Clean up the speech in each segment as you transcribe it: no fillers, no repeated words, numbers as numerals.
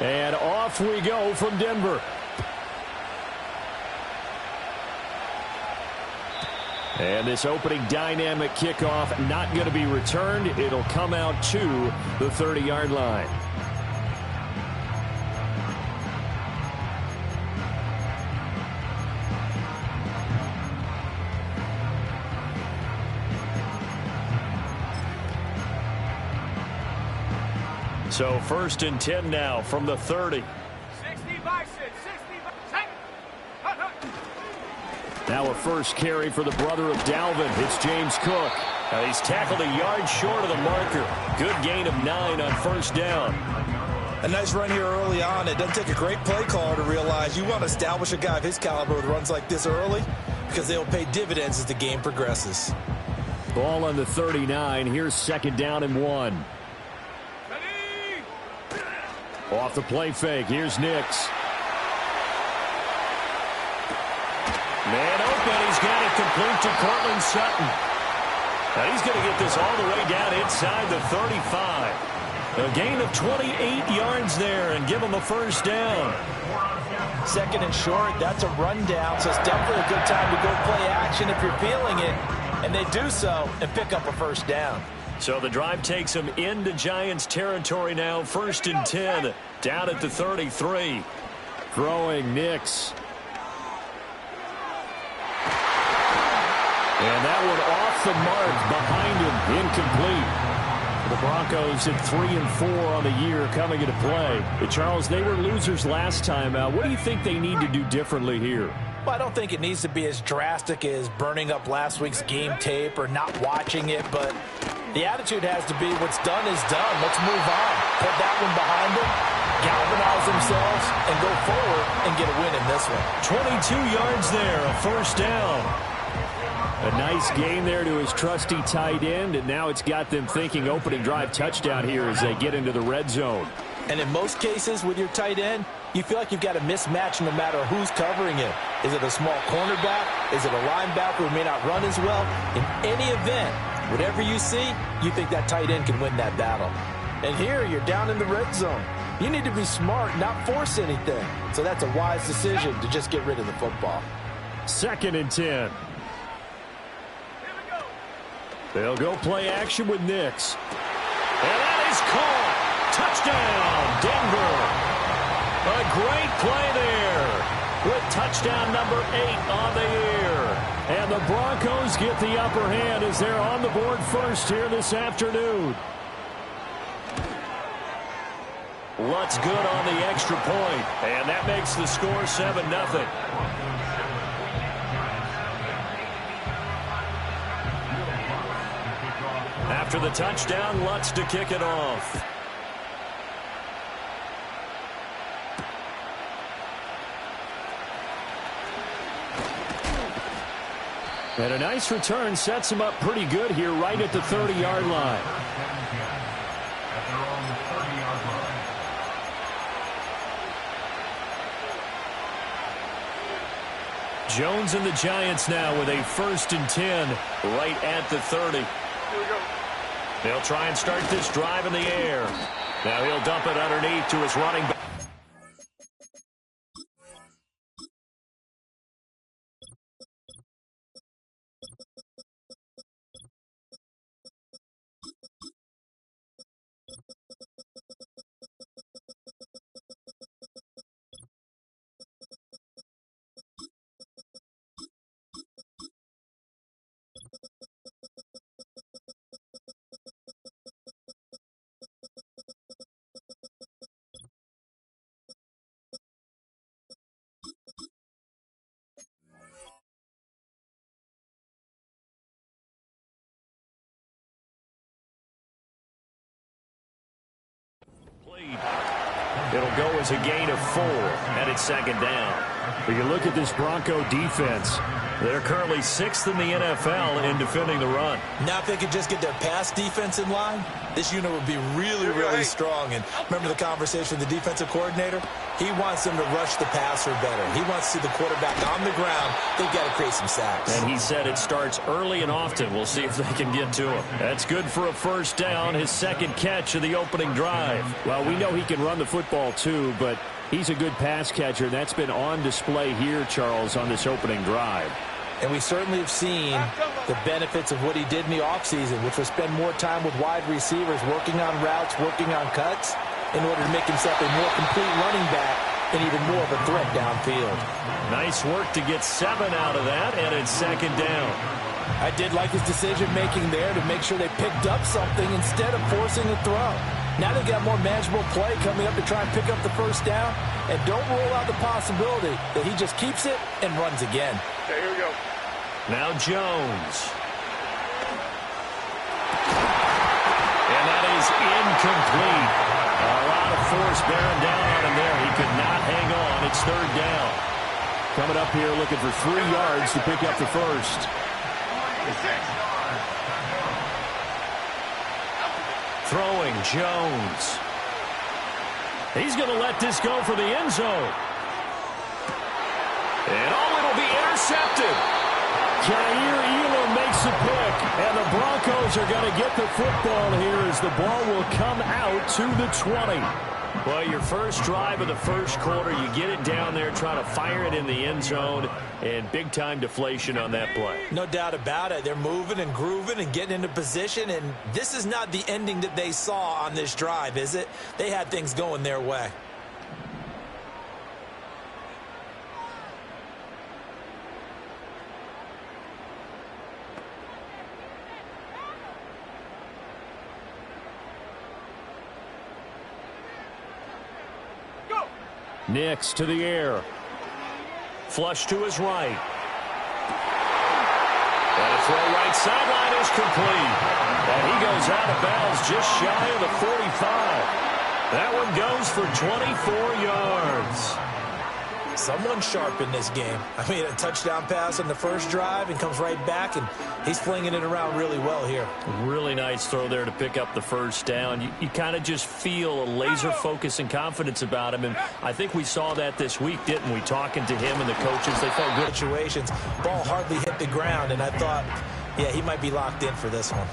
And off we go from Denver. And this opening dynamic kickoff not going to be returned. It'll come out to the 30-yard line. So 1st and 10 now from the 30. 60 by 6, 60 by 7. Now a first carry for the brother of Dalvin. It's James Cook. Now he's tackled a yard short of the marker. Good gain of 9 on 1st down. A nice run here early on. It doesn't take a great play caller to realize you want to establish a guy of his caliber with runs like this early because they'll pay dividends as the game progresses. Ball on the 39. Here's 2nd down and 1. Off the play fake. Here's Nix. Man open. He's got it complete to Cortland Sutton. Now he's going to get this all the way down inside the 35. A gain of 28 yards there and give him a 1st down. 2nd and short. That's a rundown, so it's definitely a good time to go play action if you're feeling it. And they do so and pick up a 1st down. So the drive takes them into Giants territory now. 1st and 10, down at the 33. Throwing Nix. And that one off the mark behind him, incomplete. The Broncos at 3-4 on the year coming into play. But Charles, they were losers last time out. What do you think they need to do differently here? Well, I don't think it needs to be as drastic as burning up last week's game tape or not watching it, but the attitude has to be what's done is done. Let's move on. Put that one behind them, galvanize themselves, and go forward and get a win in this one. 22 yards there, a 1st down. A nice game there to his trusty tight end, and now it's got them thinking opening drive touchdown here as they get into the red zone. And in most cases with your tight end, you feel like you've got a mismatch no matter who's covering him. Is it a small cornerback? Is it a linebacker who may not run as well? In any event, whatever you see, you think that tight end can win that battle. And here, you're down in the red zone. You need to be smart, not force anything. So that's a wise decision to just get rid of the football. 2nd and 10. They'll go play action with Nix. And that is caught. Touchdown, Denver. A great play there with touchdown number 8 on the year. And the Broncos get the upper hand as they're on the board first here this afternoon. What's good on the extra point, and that makes the score 7-0. After the touchdown, Lutz to kick it off. And a nice return sets him up pretty good here right at the 30-yard line. Jones and the Giants now with a 1st and 10 right at the 30. They'll try and start this drive in the air. Now he'll dump it underneath to his running back. It'll go as a gain of 4, and it's 2nd down. If you look at this Bronco defense, they're currently 6th in the NFL in defending the run. Now if they could just get their pass defense in line, this unit would be really strong. And remember the conversation with the defensive coordinator? He wants them to rush the passer better. He wants to see the quarterback on the ground. They've got to create some sacks. And he said it starts early and often. We'll see if they can get to him. That's good for a first down, his second catch of the opening drive. Well, we know he can run the football too, but he's a good pass catcher, and that's been on display here, Charles, on this opening drive. And we certainly have seen the benefits of what he did in the offseason, which was spend more time with wide receivers, working on routes, working on cuts, in order to make himself a more complete running back and even more of a threat downfield. Nice work to get 7 out of that, and it's second down. I did like his decision-making there to make sure they picked up something instead of forcing the throw. Now they've got more manageable play coming up to try and pick up the first down, and don't rule out the possibility that he just keeps it and runs again. Okay, here we go. Now Jones. And that is incomplete. A lot of force bearing down on him there. He could not hang on. It's third down. Coming up here looking for 3 yards to pick up the first. Throwing Jones. He's going to let this go for the end zone. And it'll be intercepted. Jair Elam makes a pick, and the Broncos are going to get the football here as the ball will come out to the 20. Well, your first drive of the first quarter, you get it down there, try to fire it in the end zone, and big-time deflation on that play. No doubt about it. They're moving and grooving and getting into position, and this is not the ending that they saw on this drive, is it? They had things going their way. Nix to the air. Flush to his right. And a throw right sideline is complete. And he goes out of bounds just shy of the 45. That one goes for 24 yards. Someone sharp in this game. I mean, a touchdown pass on the first drive and comes right back, and he's flinging it around really well here. Really nice throw there to pick up the first down. You kind of just feel a laser focus and confidence about him, and I think we saw that this week, didn't we? Talking to him and the coaches, they felt good. Situations, ball hardly hit the ground, and I thought, yeah, he might be locked in for this one.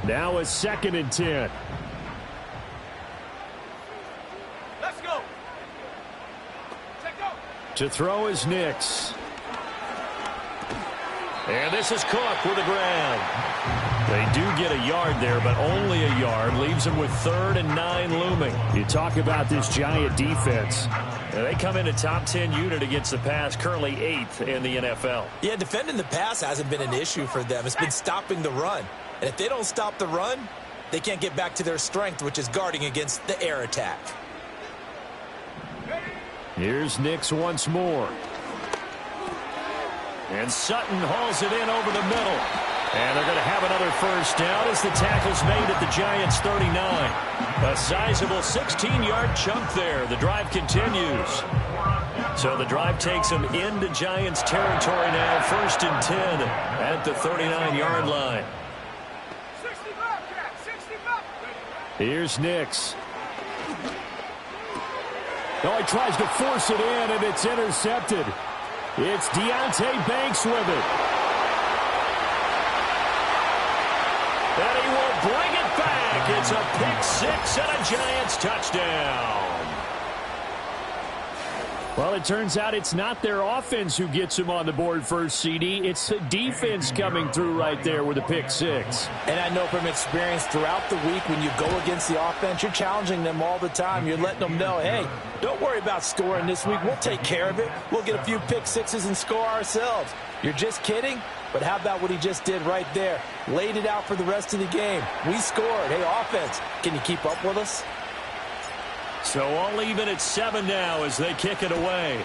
Now a 2nd and 10. Let's go. Check go. To throw is Nix. And this is Cook with the ground. They do get a yard there, but only a yard. Leaves them with 3rd and 9 looming. You talk about this Giant defense. And they come in a top 10 unit against the pass, currently 8th in the NFL. Yeah, defending the pass hasn't been an issue for them. It's been stopping the run. And if they don't stop the run, they can't get back to their strength, which is guarding against the air attack. Here's Nix once more. And Sutton hauls it in over the middle. And they're going to have another first down as the tackle's made at the Giants' 39. A sizable 16-yard chunk there. The drive continues. So the drive takes them into Giants territory now. 1st and 10 at the 39-yard line. 65, Jack, 65. Here's Nix. No, he tries to force it in, and it's intercepted. It's Deonte Banks with it. And he will bring it back. It's a pick 6 and a Giants touchdown. Well, it turns out it's not their offense who gets him on the board first, CD. It's the defense coming through right there with a pick 6. And I know from experience throughout the week when you go against the offense, you're challenging them all the time. You're letting them know, hey, don't worry about scoring this week. We'll take care of it. We'll get a few pick 6s and score ourselves. You're just kidding? But how about what he just did right there? Laid it out for the rest of the game. We scored. Hey, offense, can you keep up with us? So all even at 7 now as they kick it away.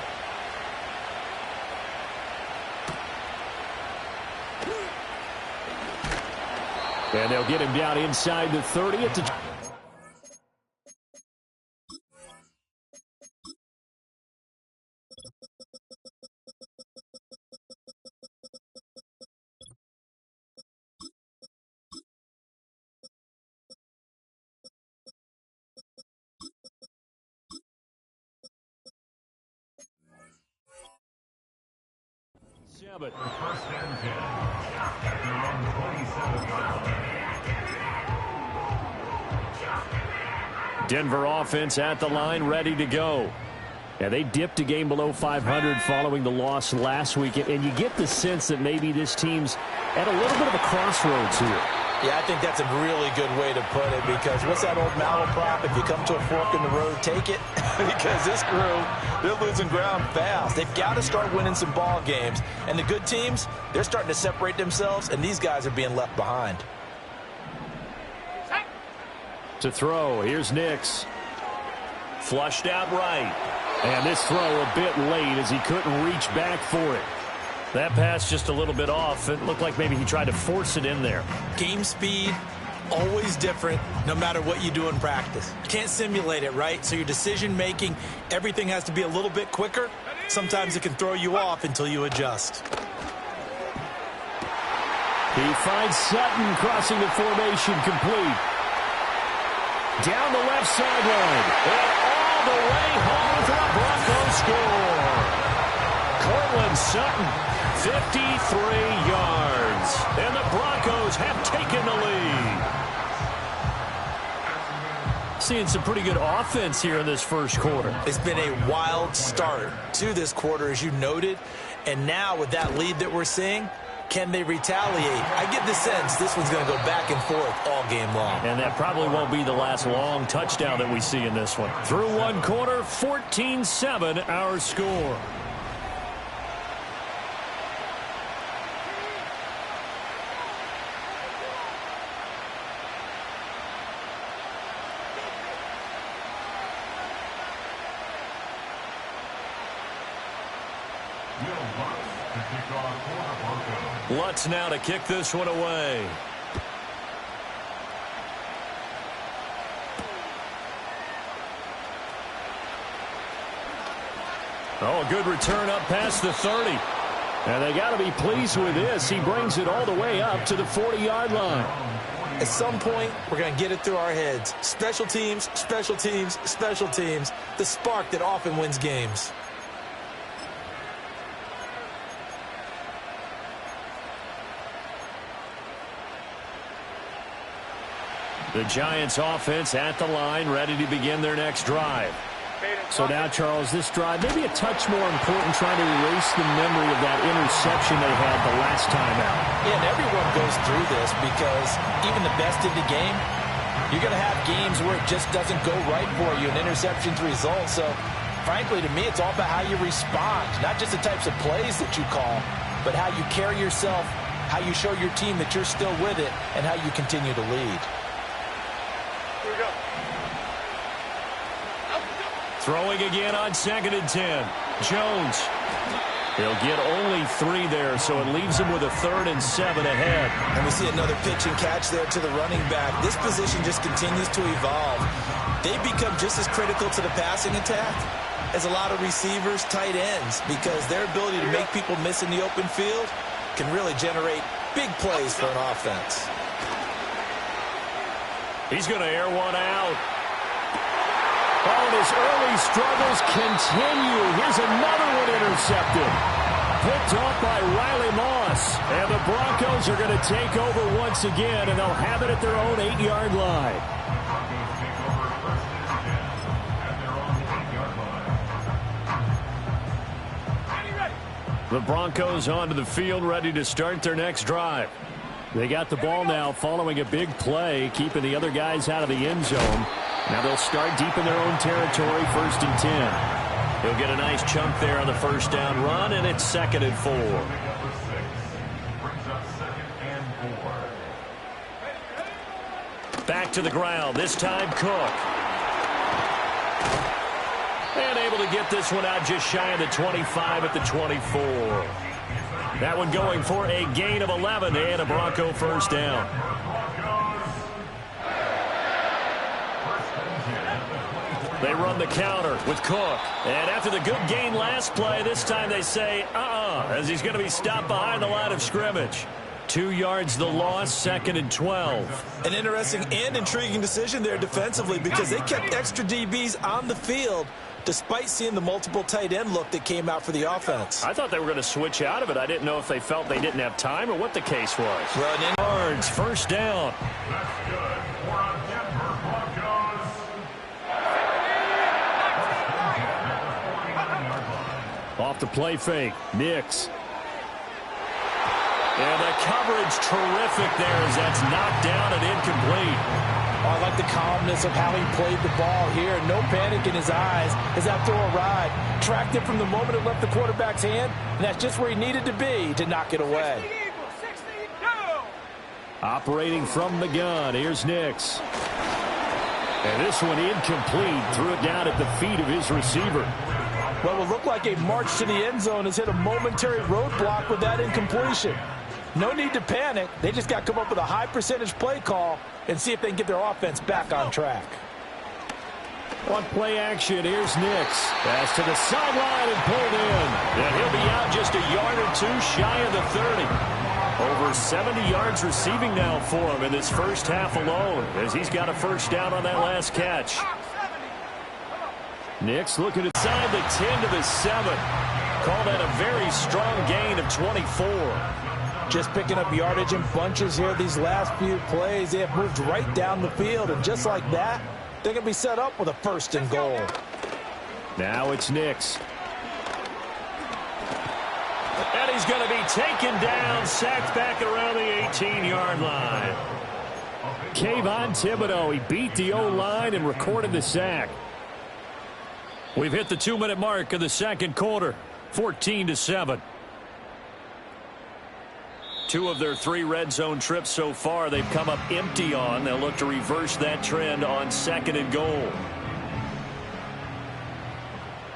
And they'll get him down inside the 30 at the have it. First and 10 at their own 27-yard line. Denver offense at the line, ready to go. Yeah, they dipped a game below 500 following the loss last week, and you get the sense that maybe this team's at a little bit of a crossroads here. Yeah, I think that's a really good way to put it, because what's that old malaprop? If you come to a fork in the road, take it. Because this crew, they're losing ground fast. They've got to start winning some ball games. And the good teams, they're starting to separate themselves, and these guys are being left behind. To throw, here's Nix. Flushed out right. And this throw a bit late as he couldn't reach back for it. That pass just a little bit off. It looked like maybe he tried to force it in there. Game speed, always different no matter what you do in practice. You can't simulate it, right? So your decision making, everything has to be a little bit quicker. Sometimes it can throw you off until you adjust. He finds Sutton crossing the formation complete. Down the left sideline. And all the way home for a Broncos score. Cortland Sutton, 53 yards. And the Broncos have taken the lead. Seeing some pretty good offense here in this first quarter. It's been a wild start to this quarter, as you noted. And now with that lead that we're seeing, can they retaliate? I get the sense this one's going to go back and forth all game long. And that probably won't be the last long touchdown that we see in this one. Through one quarter, 14-7 our score. Lutz now to kick this one away. Oh, a good return up past the 30. And they got to be pleased with this. He brings it all the way up to the 40-yard line. At some point, we're going to get it through our heads. Special teams, special teams, special teams. The spark that often wins games. The Giants offense at the line, ready to begin their next drive. So now, Charles, this drive maybe a touch more important, trying to erase the memory of that interception they had the last time out. Yeah, and everyone goes through this, because even the best in the game, you're going to have games where it just doesn't go right for you, and interceptions result. So, frankly, to me, it's all about how you respond, not just the types of plays that you call, but how you carry yourself, how you show your team that you're still with it, and how you continue to lead. Throwing again on 2nd and 10. Jones. He'll get only 3 there, so it leaves him with a 3rd and 7 ahead. And we see another pitch and catch there to the running back. This position just continues to evolve. They become just as critical to the passing attack as a lot of receivers, tight ends, because their ability to make people miss in the open field can really generate big plays for an offense. He's going to air one out. Oh, and his early struggles continue. Here's another one intercepted. Picked off by Riley Moss. And the Broncos are going to take over once again, and they'll have it at their own 8-yard line. The Broncos onto the field, ready to start their next drive. They got the ball now following a big play, keeping the other guys out of the end zone. Now they'll start deep in their own territory, 1st and 10. He'll get a nice chunk there on the first down run, and it's 2nd and 4. Back to the ground, this time Cook. And able to get this one out just shy of the 25 at the 24. That one going for a gain of 11 and a Bronco first down. They run the counter with Cook. And after the good gain last play, this time they say, as he's going to be stopped behind the line of scrimmage. 2 yards the loss, 2nd and 12. An interesting and intriguing decision there defensively because they kept extra DBs on the field despite seeing the multiple tight end look that came out for the offense. I thought they were going to switch out of it. I didn't know if they felt they didn't have time or what the case was. Well, yards, first down. That's good for a Denver Broncos. Off the play fake, Nix. And the coverage terrific there as that's knocked down and incomplete. Oh, I like the calmness of how he played the ball here. No panic in his eyes as that throw arrived. Tracked it from the moment it left the quarterback's hand, and that's just where he needed to be to knock it away. 60, go! Operating from the gun, here's Nix. And this one incomplete. Threw it down at the feet of his receiver. What will look like a march to the end zone has hit a momentary roadblock with that incompletion. No need to panic. They just got to come up with a high percentage play call and see if they can get their offense back on track. On play action, here's Nix. Pass to the sideline and pulled in. And he'll be out just a yard or two shy of the 30. Over 70 yards receiving now for him in this first half alone as he's got a first down on that last catch. Nix looking inside the 10 to the 7. Call that a very strong gain of 24. Just picking up yardage in bunches here these last few plays. They have moved right down the field, and just like that, they're going to be set up with a 1st and goal. Now it's Nix. And he's going to be taken down, sacked back around the 18-yard line. Kayvon Thibodeau, he beat the O-line and recorded the sack. We've hit the 2-minute mark of the second quarter, 14-7. 2 of their 3 red zone trips so far they've come up empty on. They'll look to reverse that trend on 2nd and goal.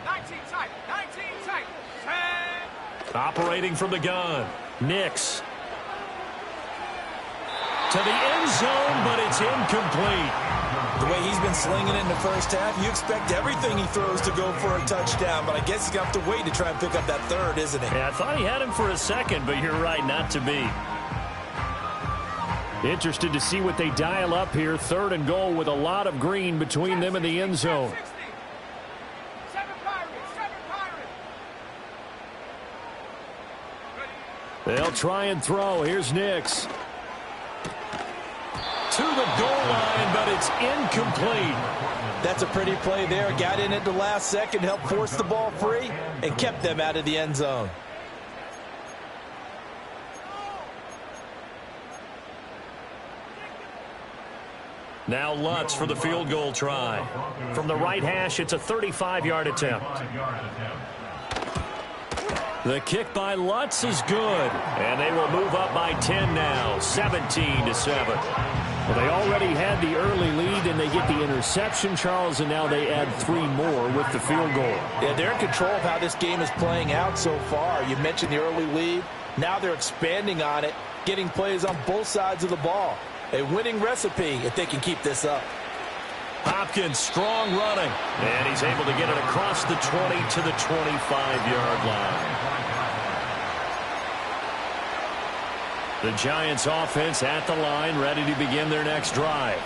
19 tight, 10. Operating from the gun, Nix. To the end zone, but it's incomplete. The way he's been slinging it in the first half, you expect everything he throws to go for a touchdown, but I guess he's going to have to wait to try and pick up that 3rd, isn't he? Yeah, I thought he had him for a second, but you're right, not to be. Interested to see what they dial up here. 3rd and goal with a lot of green between them and the end zone. 7 Pirates. They'll try and throw. Here's Nix. To the goal line, but it's incomplete. That's a pretty play there. Got in at the last second, helped force the ball free, and kept them out of the end zone. Now Lutz for the field goal try. From the right hash, it's a 35-yard attempt. The kick by Lutz is good, and they will move up by 10 now, 17-7. Well, they already had the early lead, and they get the interception, Charles, and now they add 3 more with the field goal. Yeah, they're in control of how this game is playing out so far. You mentioned the early lead. Now they're expanding on it, getting plays on both sides of the ball. A winning recipe if they can keep this up. Hopkins, strong running, and he's able to get it across the 20 to the 25-yard line. The Giants offense at the line, ready to begin their next drive.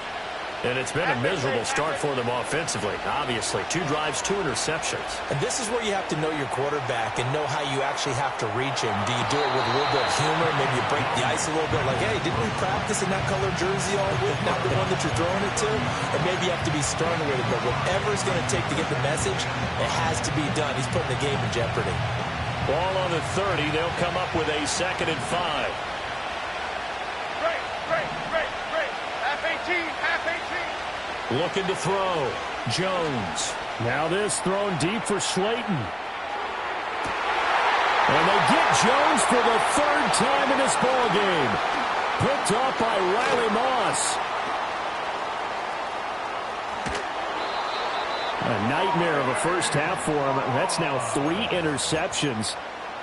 And it's been a miserable start for them offensively, obviously. 2 drives, 2 interceptions. And this is where you have to know your quarterback and know how you actually have to reach him. Do you do it with a little bit of humor? Maybe you break the ice a little bit like, hey, didn't we practice in that color jersey all week, not the one that you're throwing it to? And maybe you have to be sterner with it. But whatever it's going to take to get the message, it has to be done. He's putting the game in jeopardy. Ball on the 30. They'll come up with a 2nd and 5. Break. Half 18. Looking to throw. Jones. Now this thrown deep for Slayton. And they get Jones for the 3rd time in this ball game. Picked up by Riley Moss. A nightmare of a first half for him. That's now 3 interceptions.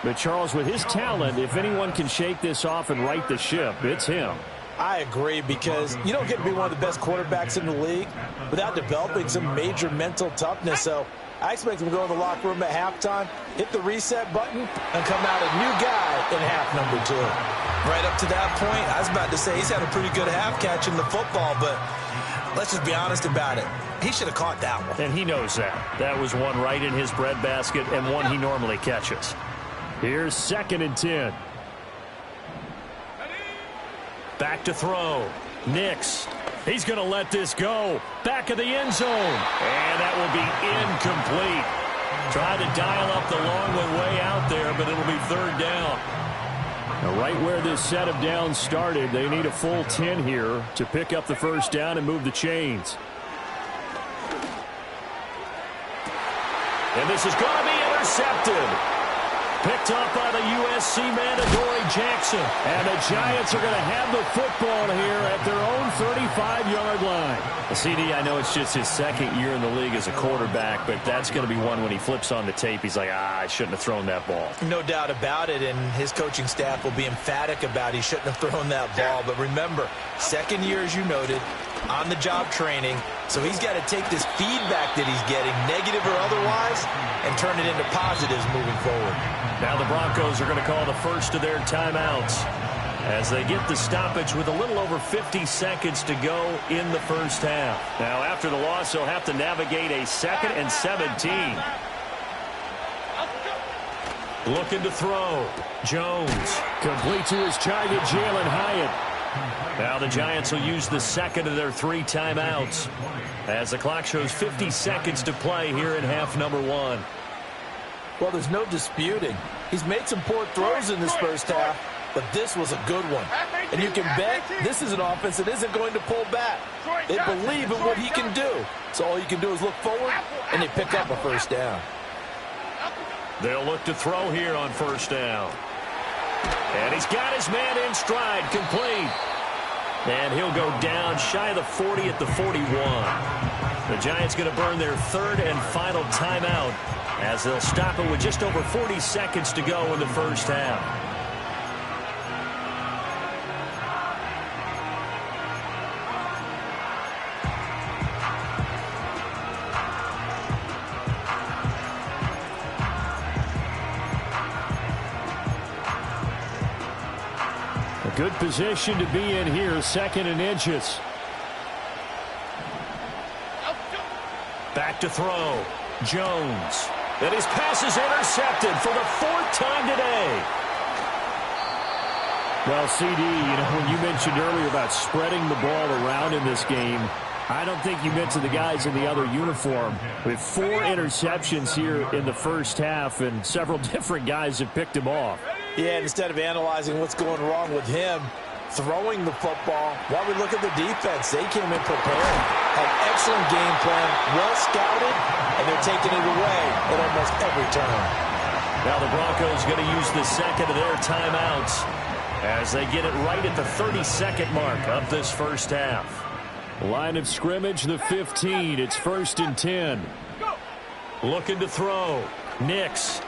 But Charles, with his talent, if anyone can shake this off and right the ship, it's him. I agree, because you don't get to be one of the best quarterbacks in the league without developing some major mental toughness. So I expect him to go in the locker room at halftime, hit the reset button, and come out a new guy in half number 2. Right up to that point, I was about to say he's had a pretty good half catching the football, but let's just be honest about it. He should have caught that one. And he knows that. That was one right in his breadbasket and one he normally catches. Here's 2nd and 10. Back to throw. Nix. He's going to let this go. Back of the end zone. And that will be incomplete. Tried to dial up the long one way out there, but it'll be 3rd down. Now, right where this set of downs started, they need a full 10 here to pick up the 1st down and move the chains. And this is going to be intercepted. Picked off by the USC man, Adoree Jackson. And the Giants are going to have the football here at their own 35-yard line. CD, I know it's just his 2nd year in the league as a quarterback, but that's going to be one when he flips on the tape. He's like, I shouldn't have thrown that ball. No doubt about it, and his coaching staff will be emphatic about he shouldn't have thrown that ball. But remember, 2nd year, as you noted, on-the-job training. So he's got to take this feedback that he's getting, negative or otherwise, and turn it into positives moving forward. Now the Broncos are going to call the first of their timeouts as they get the stoppage with a little over 50 seconds to go in the 1st half. Now after the loss, they'll have to navigate a 2nd and 17. Looking to throw. Jones. Complete to his target, Jalen Hyatt. Now the Giants will use the 2nd of their 3 timeouts as the clock shows 50 seconds to play here in half number 1. Well, there's no disputing. He's made some poor throws in this 1st half, but this was a good one. And you can bet this is an offense that isn't going to pull back. They believe in what he can do. So all you can do is look forward, and they pick up a 1st down. They'll look to throw here on 1st down. And he's got his man in stride, complete. And he'll go down shy of the 40 at the 41. The Giants going to burn their 3rd and final timeout as they'll stop it with just over 40 seconds to go in the 1st half. A good position to be in here, 2nd and inches. Back to throw. Jones. And his pass is intercepted for the 4th time today. Well, CD, when you mentioned earlier about spreading the ball around in this game, I don't think you mentioned the guys in the other uniform. With 4 interceptions here in the 1st half, and several different guys have picked him off. Yeah, and instead of analyzing what's going wrong with him throwing the football, while we look at the defense, they came in prepared. Had excellent game plan, well scouted, and they're taking it away at almost every turn. Now the Broncos going to use the 2nd of their timeouts as they get it right at the 32nd mark of this 1st half. Line of scrimmage, the 15. It's 1st and 10. Looking to throw. Nix.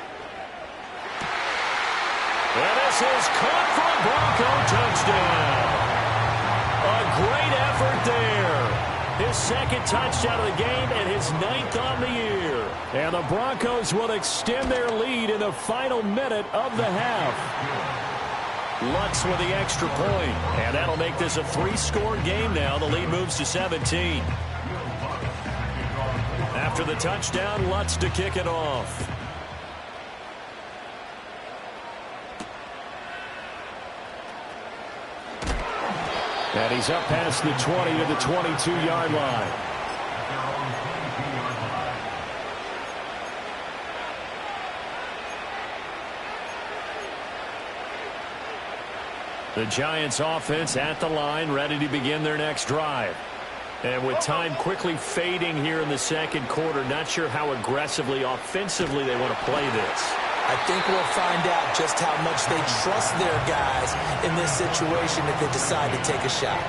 And this is caught for a Bronco touchdown. A great effort there. His 2nd touchdown of the game and his 9th on the year. And the Broncos will extend their lead in the final minute of the half. Lutz with the extra point, and that'll make this a 3-score game now. The lead moves to 17. After the touchdown, Lutz to kick it off. And he's up past the 20 to the 22-yard line. The Giants offense at the line, ready to begin their next drive. And with time quickly fading here in the 2nd quarter, not sure how aggressively, offensively they want to play this. I think we'll find out just how much they trust their guys in this situation if they decide to take a shot.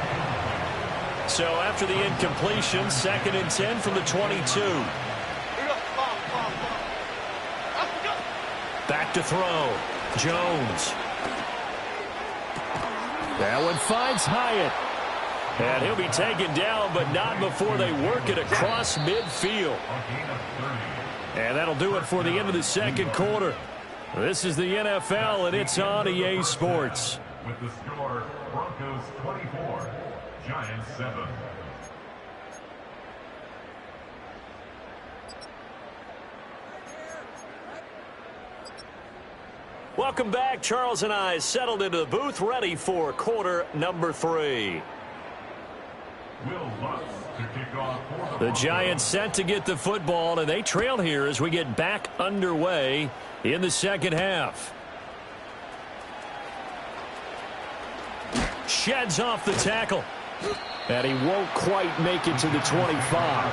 So after the incompletion, 2nd and 10 from the 22. Back to throw. Jones. That one finds Hyatt. And he'll be taken down, but not before they work it across midfield. And that'll do it for the end of the 2nd quarter. This is the NFL, and it's on EA Sports. With the score, Broncos 24, Giants 7. Welcome back. Charles and I settled into the booth, ready for quarter number 3. The Giants set to get the football, and they trail here as we get back underway in the second half. Sheds off the tackle. And he won't quite make it to the 25.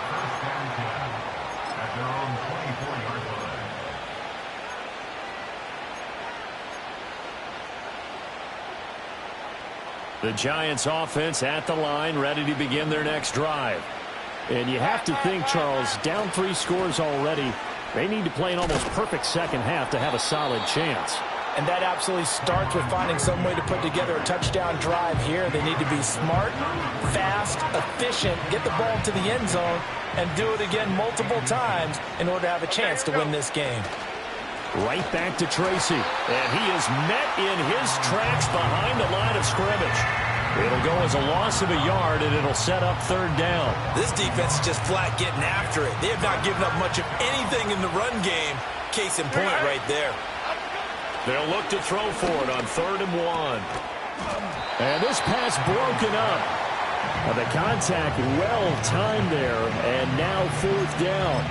The Giants offense at the line, ready to begin their next drive. And you have to think, Charles, down 3 scores already. They need to play an almost perfect second half to have a solid chance. And that absolutely starts with finding some way to put together a touchdown drive here. They need to be smart, fast, efficient, get the ball to the end zone, and do it again multiple times in order to have a chance to win this game. Right back to Tracy. And he is met in his tracks behind the line of scrimmage. It'll go as a loss of a yard, and it'll set up third down. This defense is just flat getting after it. They have not given up much of anything in the run game. Case in point right there. They'll look to throw for it on 3rd and 1. And this pass broken up. The contact well timed there, and now 4th down.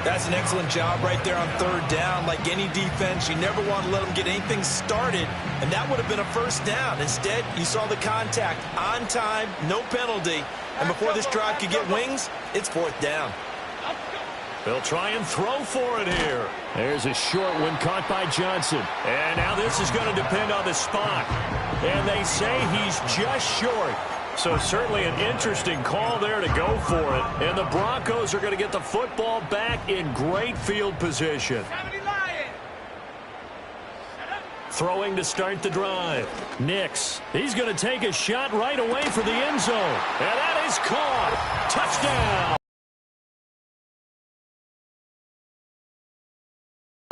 That's an excellent job right there on 3rd down. Like any defense, you never want to let them get anything started, and that would have been a 1st down. Instead, you saw the contact on time, no penalty, and before this drive could get wings, it's 4th down. They'll try and throw for it here. There's a short one caught by Johnson. And now this is going to depend on the spot. And they say he's just short. So certainly an interesting call there to go for it. And the Broncos are going to get the football back in great field position. Throwing to start the drive. Nix. He's going to take a shot right away for the end zone. And that is caught. Touchdown.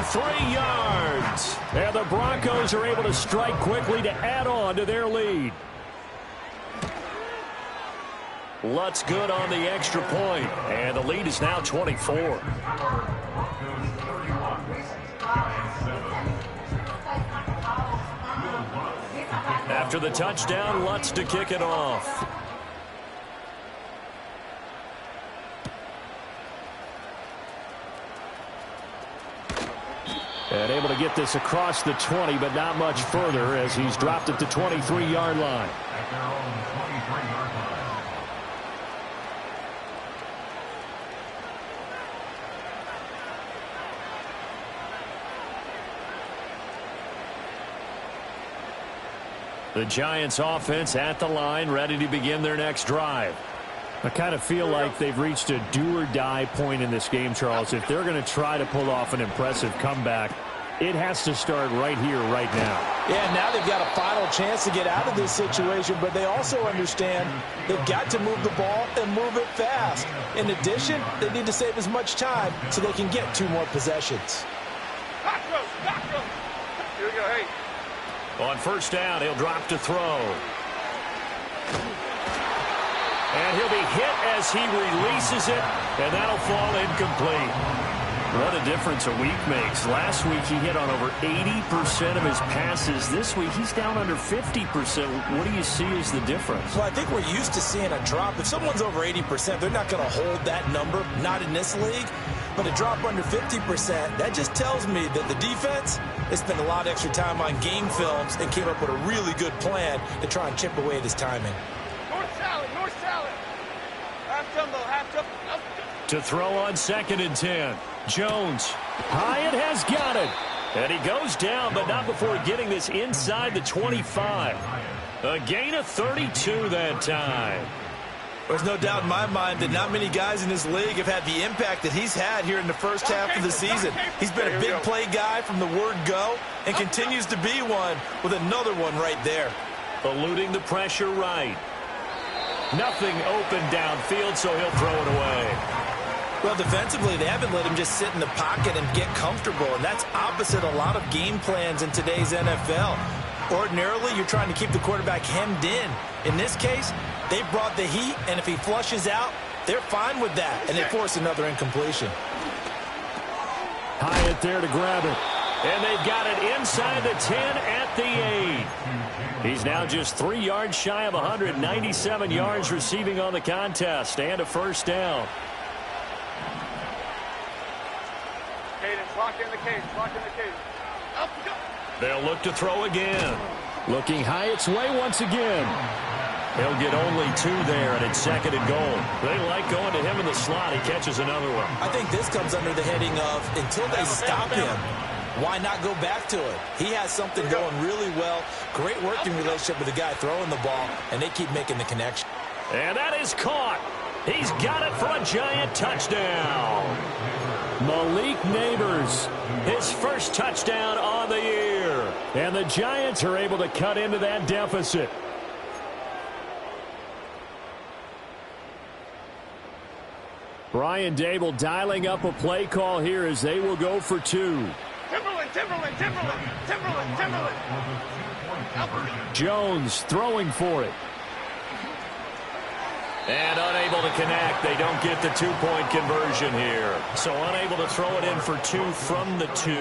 3 yards. And the Broncos are able to strike quickly to add on to their lead. Lutz good on the extra point, and the lead is now 24. After the touchdown, Lutz to kick it off. And able to get this across the 20, but not much further as he's dropped at the 23-yard line. The Giants offense at the line, ready to begin their next drive. I kind of feel like they've reached a do-or-die point in this game, Charles. If they're going to try to pull off an impressive comeback, it has to start right here, right now. Yeah, now they've got a final chance to get out of this situation, but they also understand they've got to move the ball and move it fast. In addition, they need to save as much time so they can get 2 more possessions. Here we go, hey. On 1st down, he'll drop to throw. And he'll be hit as he releases it, and that'll fall incomplete. What a difference a week makes. Last week he hit on over 80% of his passes. This week he's down under 50%. What do you see as the difference? Well, I think we're used to seeing a drop. If someone's over 80%, they're not going to hold that number, not in this league. But a drop under 50%, that just tells me that the defense has spent a lot of extra time on game films and came up with a really good plan to try and chip away at his timing. North salad, north salad. Half jumbo, half jumbo. To throw on 2nd and 10. Jones. Hyatt has got it. And he goes down, but not before getting this inside the 25. A gain of 32 that time. There's no doubt in my mind that not many guys in this league have had the impact that he's had here in the first half of the season. He's been a big play guy from the word go and continues to be one with another one right there. Eluding the pressure right. Nothing open downfield, so he'll throw it away. Well, defensively, they haven't let him just sit in the pocket and get comfortable, and that's opposite a lot of game plans in today's NFL. Ordinarily, you're trying to keep the quarterback hemmed in. In this case, they brought the heat, and if he flushes out, they're fine with that, and they force another incompletion. Hyatt there to grab it. And they've got it inside the 10 at the 8. He's now just 3 yards shy of 197 yards receiving on the contest and a first down. Cadence, lock in the cadence, lock in the cadence. Up, go. They'll look to throw again. Looking Hyatt's way once again. He'll get only 2 there, and it's 2nd and goal. They like going to him in the slot. He catches another one. I think this comes under the heading of until they stop him, why not go back to it? He has something going really well. Great working relationship with the guy throwing the ball, and they keep making the connection. And that is caught. He's got it for a giant touchdown. Malik Neighbors, His first touchdown on the year. and the Giants are able to cut into that deficit. Brian Dable dialing up a play call here as they will go for 2. Timberland. Jones throwing for it. And unable to connect. They don't get the 2-point conversion here. So unable to throw it in for 2 from the 2.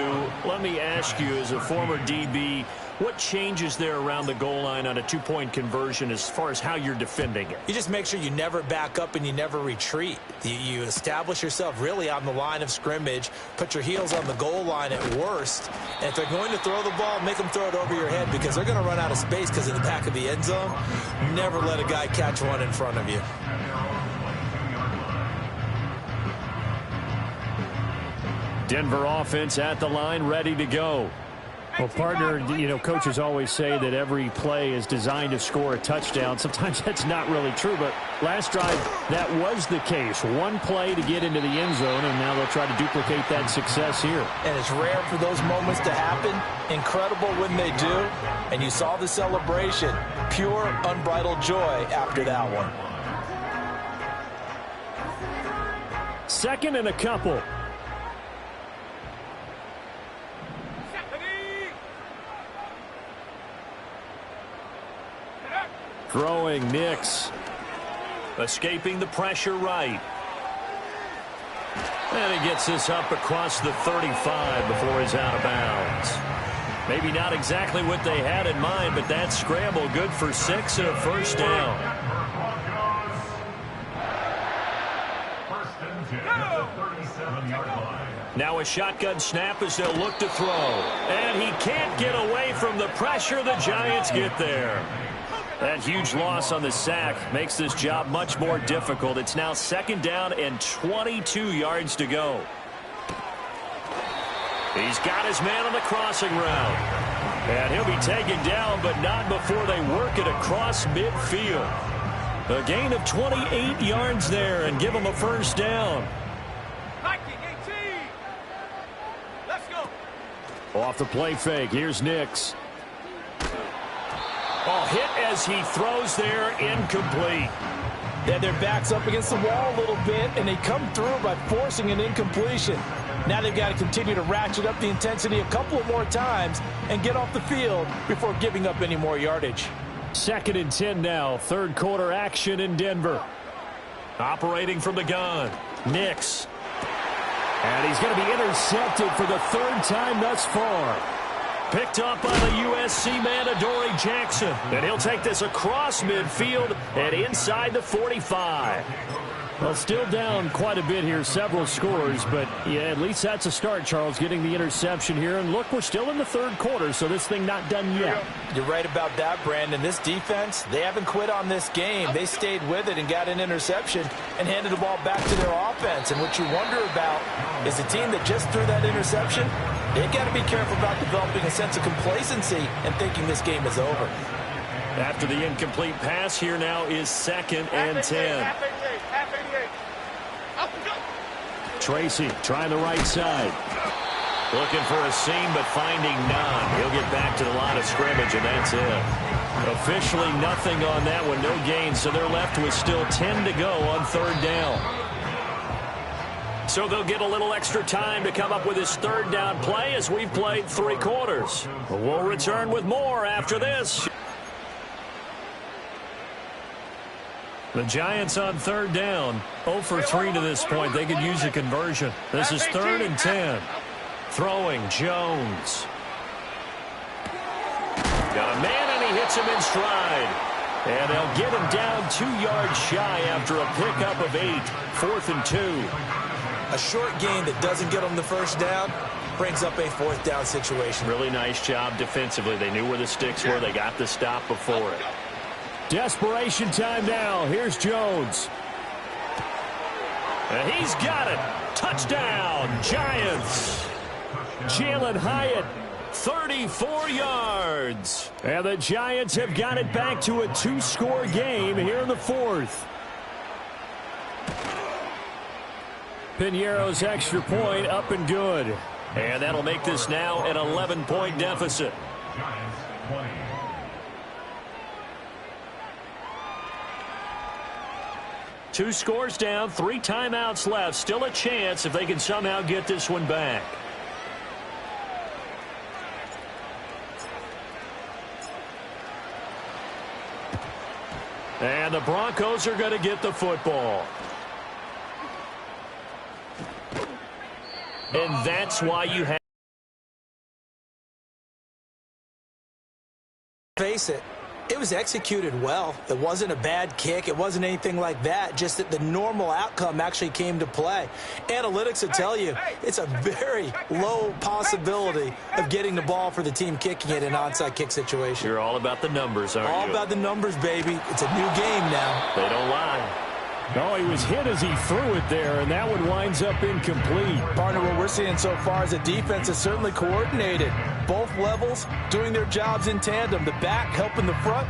Let me ask you, as a former DB, what changes there around the goal line on a 2-point conversion as far as how you're defending it? You just make sure you never back up and you never retreat. You establish yourself really on the line of scrimmage, put your heels on the goal line at worst, and if they're going to throw the ball, make them throw it over your head because they're going to run out of space because in the back of the end zone, never let a guy catch one in front of you. Denver offense at the line, ready to go. Well, partner, coaches always say that every play is designed to score a touchdown. Sometimes that's not really true, but last drive, that was the case. One play to get into the end zone, and now they'll try to duplicate that success here. And it's rare for those moments to happen. Incredible when they do. And you saw the celebration. Pure, unbridled joy after that one. 2nd and a couple. Throwing Nix. Escaping the pressure right. And he gets this up across the 35 before he's out of bounds. Maybe not exactly what they had in mind, but that scramble good for 6 and a first down. First and 10 at the 37-yard line. Now a shotgun snap as they'll look to throw. And he can't get away from the pressure. The Giants get there. That huge loss on the sack makes this job much more difficult. It's now 2nd down and 22 yards to go. He's got his man on the crossing route. And he'll be taken down, but not before they work it across midfield. A gain of 28 yards there and give him a first down. 19, 18. Let's go. Off the play fake, here's Nix. Oh, hit as he throws there, incomplete. Yeah, their back's up against the wall a little bit, and they come through by forcing an incompletion. Now they've got to continue to ratchet up the intensity a couple of more times and get off the field before giving up any more yardage. 2nd and 10 now. 3rd quarter action in Denver. Operating from the gun. Nix. And he's going to be intercepted for the 3rd time thus far. Picked up by the USC man, Adoree Jackson. And he'll take this across midfield and inside the 45. Well, still down quite a bit here, several scores, but yeah, at least that's a start, Charles, getting the interception here. And look, we're still in the 3rd quarter, so this thing not done yet. You're right about that, Brandon. This defense, they haven't quit on this game. They stayed with it and got an interception and handed the ball back to their offense. And what you wonder about is a team that just threw that interception, they've got to be careful about developing a sense of complacency and thinking this game is over. After the incomplete pass, here now is 2nd and 10. Half 88. Up, go. Tracy trying the right side. Looking for a seam, but finding none. He'll get back to the line of scrimmage, and that's it. Officially nothing on that one, no gain, so they're left with still 10 to go on 3rd down. So they'll get a little extra time to come up with his third down play as we've played 3 quarters. We'll return with more after this. The Giants on third down, 0 for 3 to this point. They could use a conversion. This is 3rd and 10. Throwing, Jones. Got a man, and he hits him in stride. And they'll get him down 2 yards shy after a pickup of 8. 4th and 2. A short gain that doesn't get them the first down brings up a 4th down situation. Really nice job defensively. They knew where the sticks were. They got the stop before it. Desperation time now. Here's Jones. And he's got it. Touchdown, Giants. Jalen Hyatt. 34 yards. And the Giants have got it back to a 2-score game here in the 4th. Piñeiro's extra point up and good. And that'll make this now an 11-point deficit. Giants 20. Two scores down, 3 timeouts left. Still a chance if they can somehow get this one back. And the Broncos are going to get the football. And that's why you have... Face it, it was executed well. It wasn't a bad kick. It wasn't anything like that. Just that the normal outcome actually came to play. Analytics will tell you it's a very low possibility of getting the ball for the team kicking it in an onside kick situation. You're all about the numbers, aren't you? All about the numbers, baby. It's a new game now. They don't lie. Oh, he was hit as he threw it there, and that one winds up incomplete. Partner, what we're seeing so far is the defense is certainly coordinated. Both levels doing their jobs in tandem. The back helping the front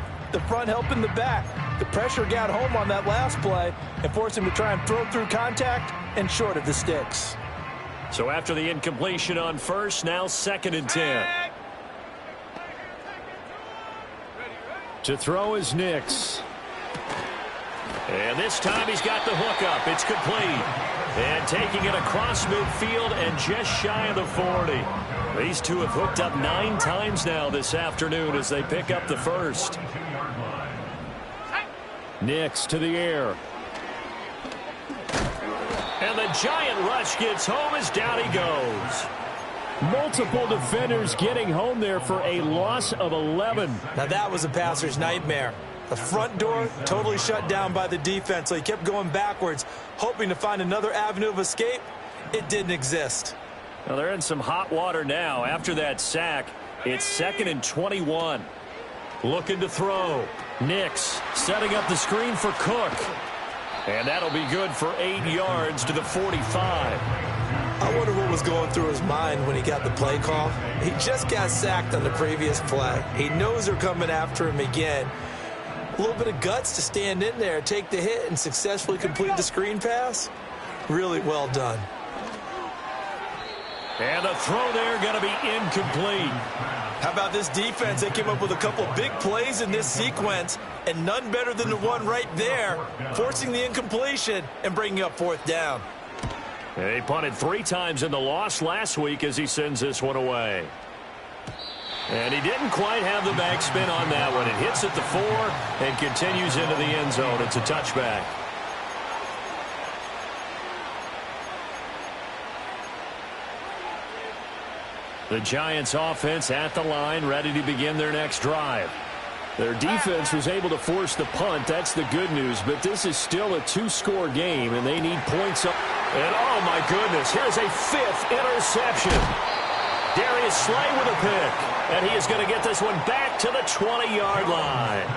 helping the back. The pressure got home on that last play and forced him to try and throw through contact and short of the sticks. So after the incompletion on first, now 2nd and 10. To throw is Nix. And this time he's got the hookup. It's complete. And taking it across midfield and just shy of the 40. These two have hooked up 9 times now this afternoon as they pick up the first. Nix to the air. And the giant rush gets home as down he goes. Multiple defenders getting home there for a loss of 11. Now that was a passer's nightmare. The front door totally shut down by the defense, so he kept going backwards, hoping to find another avenue of escape. It didn't exist. Well, they're in some hot water now. After that sack, it's 2nd and 21. Looking to throw. Nix setting up the screen for Cook. And that'll be good for 8 yards to the 45. I wonder what was going through his mind when he got the play call. He just got sacked on the previous play. He knows they're coming after him again. A little bit of guts to stand in there, take the hit, and successfully complete the screen pass. Really well done. And the throw there going to be incomplete. How about this defense? They came up with a couple big plays in this sequence, and none better than the one right there, forcing the incompletion and bringing up 4th down. He punted 3 times in the loss last week as he sends this one away. And he didn't quite have the backspin on that one. It hits at the 4 and continues into the end zone. It's a touchback. The Giants offense at the line, ready to begin their next drive. Their defense was able to force the punt. That's the good news. But this is still a 2-score game, and they need points up. And, oh, my goodness, here's a 5th interception. Darius Slay with a pick. And he is going to get this one back to the 20-yard line.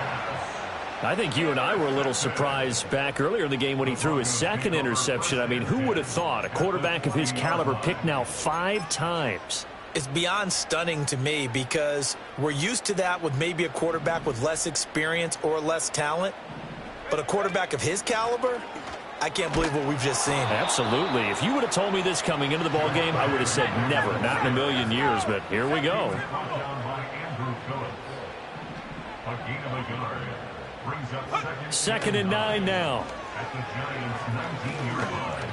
I think you and I were a little surprised back earlier in the game when he threw his 2nd interception. I mean, who would have thought a quarterback of his caliber picked now 5 times? It's beyond stunning to me because we're used to that with maybe a quarterback with less experience or less talent. But a quarterback of his caliber, I can't believe what we've just seen. Absolutely. If you would have told me this coming into the ball game, I would have said never, not in a million years. But here we go. Second and 9 now. At the Giants' 19-yard line.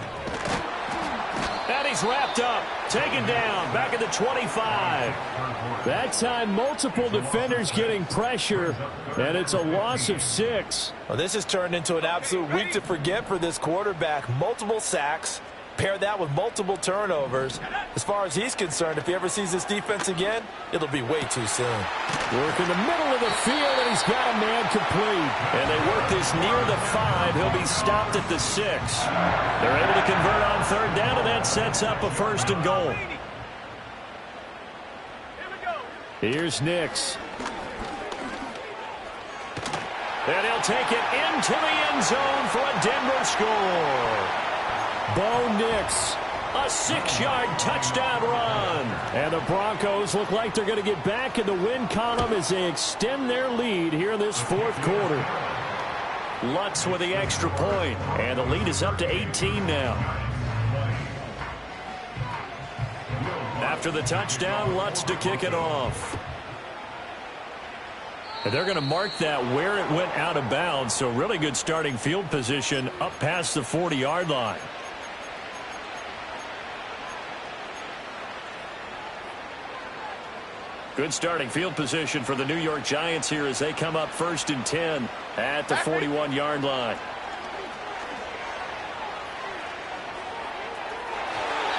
And he's wrapped up, taken down, back at the 25. That time, multiple defenders getting pressure, and it's a loss of 6. Well, this has turned into an absolute week to forget for this quarterback. Multiple sacks, pair that with multiple turnovers. As far as he's concerned, if he ever sees this defense again, it'll be way too soon. Work in the middle of the field, and he's got a man complete. And they work this near the 5. He'll be stopped at the 6. They're able to convert on third down, and that sets up a 1st and goal. Here's Nix. And he'll take it into the end zone for a Denver score. Bo Nix. A 6-yard touchdown run. And the Broncos look like they're going to get back in the win column as they extend their lead here in this 4th quarter. Lutz with the extra point. And the lead is up to 18 now. After the touchdown, Lutz to kick it off. And they're going to mark that where it went out of bounds. So really good starting field position up past the 40-yard line. Good starting field position for the New York Giants here as they come up 1st and 10 at the 41-yard line.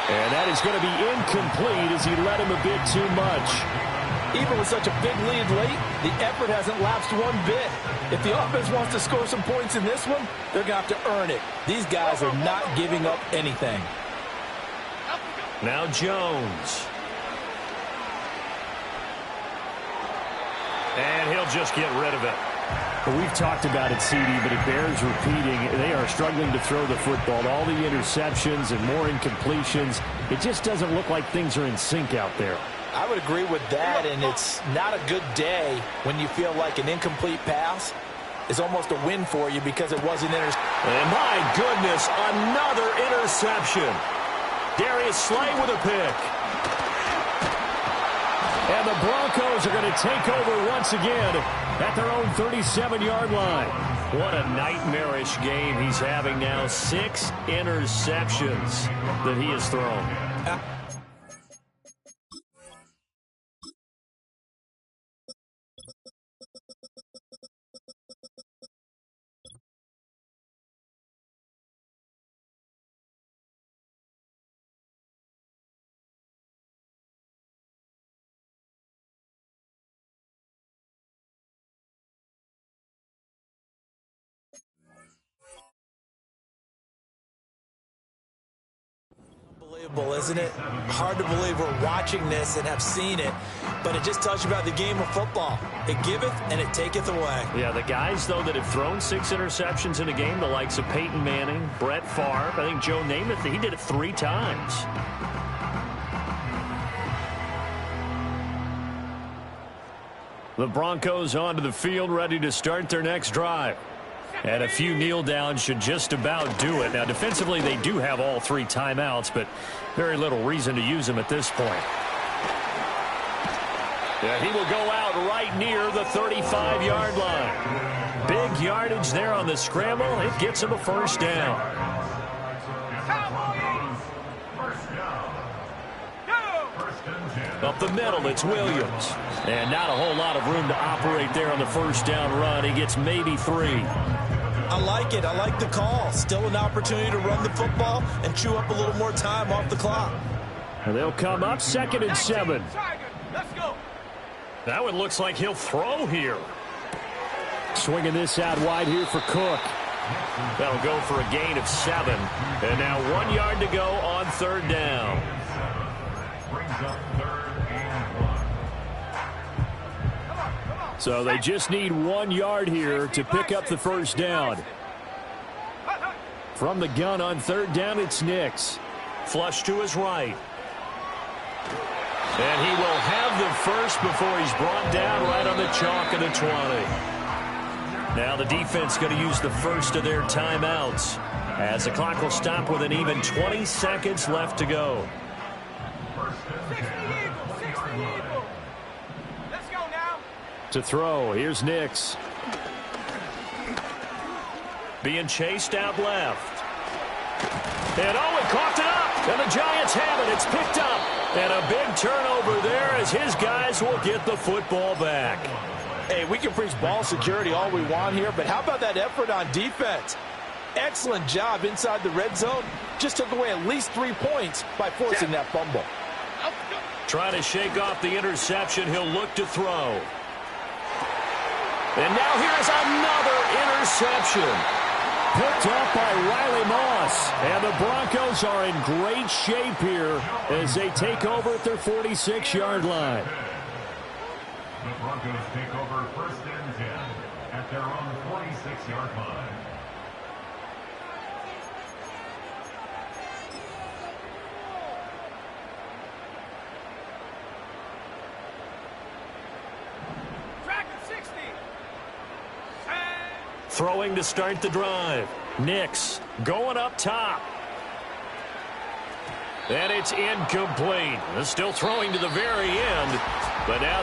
And that is going to be incomplete as he led him a bit too much. Even with such a big lead late, the effort hasn't lapsed one bit. If the offense wants to score some points in this one, they're going to have to earn it. These guys are not giving up anything. Now Jones. And he'll just get rid of it. Well, we've talked about it, CD, but it bears repeating. They are struggling to throw the football. All the interceptions and more incompletions. It just doesn't look like things are in sync out there. I would agree with that, and it's not a good day when you feel like an incomplete pass is almost a win for you because it wasn't intercepted. And my goodness, another interception. Darius Slay with a pick. And the Broncos are going to take over once again at their own 37-yard line. What a nightmarish game he's having now. 6 interceptions that he has thrown. Unbelievable, isn't it? Hard to believe we're watching this and have seen it, but it just tells you about the game of football. It giveth and it taketh away. Yeah, the guys, though, that have thrown 6 interceptions in a game, the likes of Peyton Manning, Brett Favre, I think Joe Namath, he did it 3 times. The Broncos onto the field, ready to start their next drive. And a few kneel downs should just about do it. Now, defensively, they do have all 3 timeouts, but very little reason to use them at this point. Yeah, he will go out right near the 35-yard line. Big yardage there on the scramble. It gets him a 1st down. Up the middle, it's Williams. And not a whole lot of room to operate there on the 1st down run. He gets maybe 3. I like it. I like the call. Still an opportunity to run the football and chew up a little more time off the clock. And they'll come up 2nd and 7. Let's go. That one looks like he'll throw here. Swinging this out wide here for Cook. That'll go for a gain of 7. And now 1 yard to go on 3rd down. Brings up 3rd and 1. So they just need 1 yard here to pick up the 1st down. From the gun on 3rd down, it's Nix. Flush to his right. And he will have the 1st before he's brought down right on the chalk of the 20. Now the defense going to use the 1st of their timeouts as the clock will stop with an even 20 seconds left to go. 60 Eagles. Let's go now. To throw, here's Nix. Being chased out left. And oh, it coughed it up. And the Giants have it. It's picked up. And a big turnover there as his guys will get the football back. Hey, we can preach ball security all we want here, but how about that effort on defense? Excellent job inside the red zone. Just took away at least 3 points by forcing that fumble. Trying to shake off the interception. He'll look to throw. And now here's another interception. Picked up by Riley Moss. And the Broncos are in great shape here as they take over at their 46-yard line. The Broncos take over 1st and 10 at their own 46-yard line. Throwing to start the drive. Nix going up top. And it's incomplete. Still throwing to the very end. But now